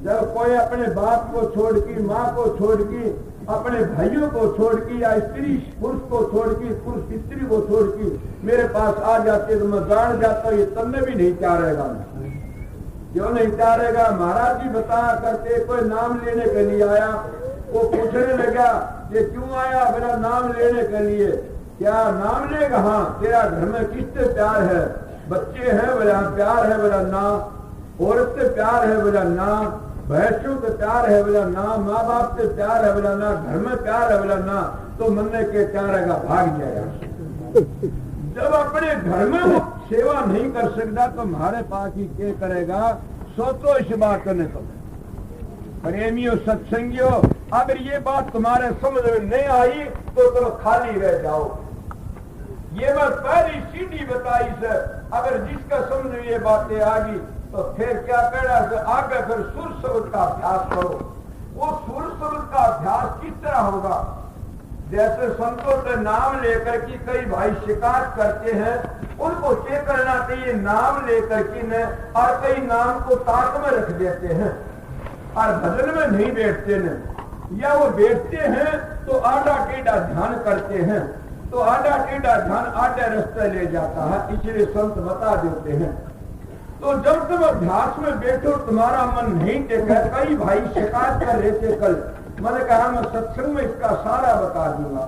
जब कोई अपने बाप को छोड़ की, माँ को छोड़ की, अपने भाइयों को छोड़ की, या स्त्री पुरुष को छोड़ की, पुरुष स्त्री को छोड़ की मेरे पास आ जाते तो मैं जान जाता ये तब में भी नहीं चारेगा। क्यों नहीं चारेगा? महाराज जी बताया करते, कोई नाम लेने के लिए आया, वो पूछने लगा ये क्यों आया? मेरा नाम लेने के लिए। क्या नाम लेगा? हाँ। तेरा घर में किससे प्यार है? बच्चे हैं बोला प्यार है बोला ना, औरत से प्यार है बोला ना, भैंसों से प्यार है बोला ना, माँ बाप से प्यार है बोला ना, घर में प्यार है बोला ना, तो मन के क्या रहेगा? भाग जाएगा। जब अपने घर में वो सेवा नहीं कर सकता तो हमारे पास ही क्या करेगा? सोचो इस बात करने को। प्रेमियों सत्संगियों, अगर ये बात तुम्हारे समझ में नहीं आई तो तुम खाली रह जाओ। ये मैं पहली सीधी बताई से, अगर जिसका समझ में ये बातें आ गई तो फिर क्या करना? तो आगे फिर सुर शब्द का अभ्यास करो। वो सुर शब्द का अभ्यास किस तरह होगा? जैसे संतों से नाम लेकर के कई भाई शिकायत करते हैं, उनको क्या करना चाहिए? नाम लेकर के न, और कई नाम को ताक में रख देते हैं और भजन में नहीं बैठते न, या वो बैठते हैं तो आधा टेढ़ा ध्यान करते हैं, तो आधा टेढ़ा ध्यान आधे रास्ते ले जाता है, इसलिए संत बता देते हैं। तो जब तुम अभ्यास में बैठो तुम्हारा मन नहीं टेका। कई भाई शिकायत कर रहे थे कल, मैंने कहा मैं सत्संग में इसका सारा बता दूंगा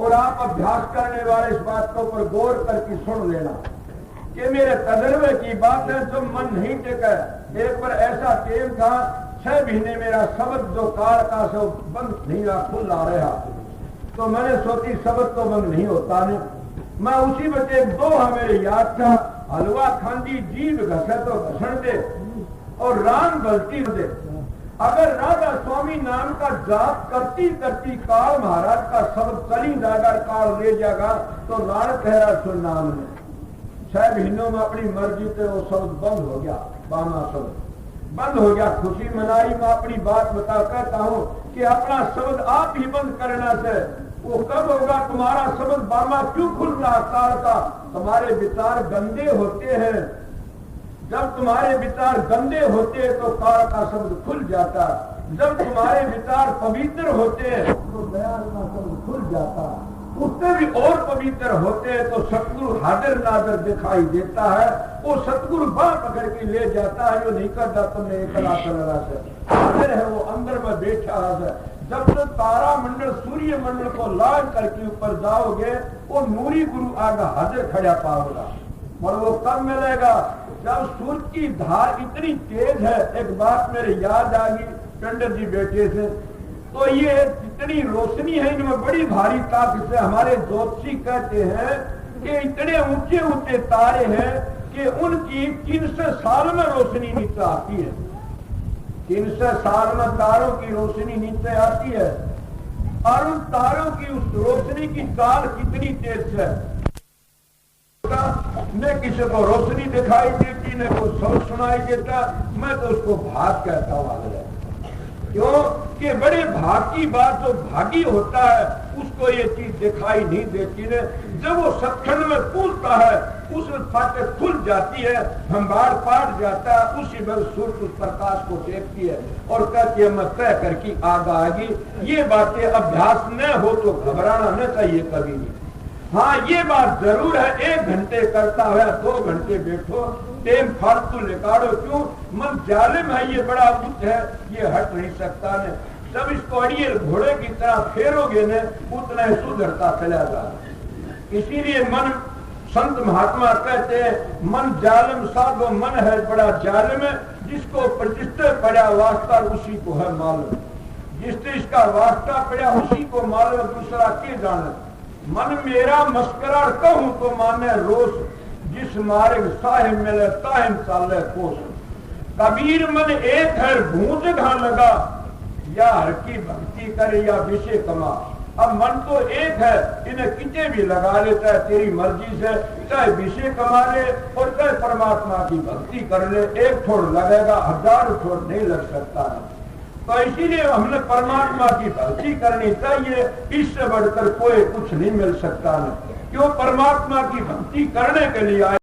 और आप अभ्यास करने वाले इस बात के ऊपर गौर करके सुन लेना कि मेरे तजर्बे की बात है। जो मन नहीं टेका, एक बार ऐसा टेम था 6 महीने मेरा शब्द जो काल का सो बंद नहीं रहा, खुल आ रहा, तो मैंने सोची शब्द तो बंद नहीं होता नहीं। मैं उसी बच्चे दोहा मेरे याद था, हलवा खांदी जीभ घसे तो घसण दे और रान गलती दे। अगर राधा स्वामी नाम का जाप करती करती काल महाराज का शब्द चली जाकर काल ले जाएगा तो राण कह रहा सुन नाम में 6 महीनों में अपनी मर्जी से वो शब्द बंद हो गया, बामा शब्द बंद हो गया। खुशी मनाई। मैं अपनी बात बता कहता हूँ कि अपना शब्द आप ही बंद करना से वो कब होगा? तुम्हारा शब्द बामा क्यों खुल रहा? काल का तुम्हारे विचार गंदे होते हैं। जब तुम्हारे विचार गंदे होते हैं तो काल का शब्द खुल जाता। जब तुम्हारे विचार पवित्र होते हैं तो दयाल का शब्द खुल जाता। उससे भी और पवित्र होते हैं तो सतगुरु हाजिर नाजर दिखाई देता है। वो सतगुरु बाह पकड़ के ले जाता है। जो नहीं करता तुमने एकला चलना से हाजिर है, वो अंदर में बैठा है। जब तक तारा मंडल सूर्य मंडल को लाल करके ऊपर जाओगे वो नूरी गुरु आगे हाजिर खड़ा पाओगा। और वो कब मिलेगा? जब सूर्य की धार इतनी तेज है। एक बात मेरे याद आ गई, टंडन जी बैठे थे तो ये इतनी रोशनी है इनमें बड़ी भारी ताकत से। हमारे ज्योतिषी कहते हैं कि इतने ऊंचे ऊंचे तारे हैं कि उनकी 300 साल में रोशनी नीचे आती है। 300 साल में तारों की रोशनी नीचे आती है और उन तारों की उस रोशनी की चाल कितनी तेज है। न किसी को रोशनी दिखाई देती, न कोई शब्द सुनाई देता। मैं तो उसको भाग कहता हूँ। क्यों कि बड़े भाग की बात जो भागी होता है उसको ये चीज दिखाई नहीं देती ने। जब वो सत्संग में पूछता है उस फाटक खुल जाती है, भंबार पाट जाता है। उसी में सूर्य उस प्रकाश को देखती है और कहती है मैं तय करके आगा आगी। ये बातें अभ्यास न हो तो घबराना न चाहिए कभी भी। हाँ ये बात जरूर है, 1 घंटे करता है 2 घंटे बैठो, टेम फालतू निकालो। क्यों? मन जालिम है, ये बड़ा बुद्ध है, ये हट नहीं सकता ने। जब इसको अड़िए घोड़े की तरह फेरोगे ने उतना ही सुधरता चला जाए। इसीलिए मन संत महात्मा कहते हैं मन जालिम साधो मन है बड़ा जालिम है। जिसको प्रतिष्ठा पड़ा वास्ता उसी को है मालूम, जिससे इसका वास्ता पड़ा उसी को मालूम, दूसरा के जाने। मन मेरा मस्करा कहूं तो माने रोष, जिस मार्ग साहिब मिले ताहिम चाले कोस। कबीर मन एक है भूज घा लगा, या हर की भक्ति करे या विषय कमा। अब मन तो एक है, इन्हें कितने भी लगा लेता है तेरी मर्जी से, चाहे विषय कमा ले और चाहे परमात्मा की भक्ति कर ले। एक छोड़ लगेगा, 1000 छोड़ नहीं लग सकता है। तो इसीलिए हमने परमात्मा की भक्ति करनी चाहिए। इससे बढ़कर कोई कुछ नहीं मिल सकता है। क्यों? परमात्मा की भक्ति करने के लिए आए।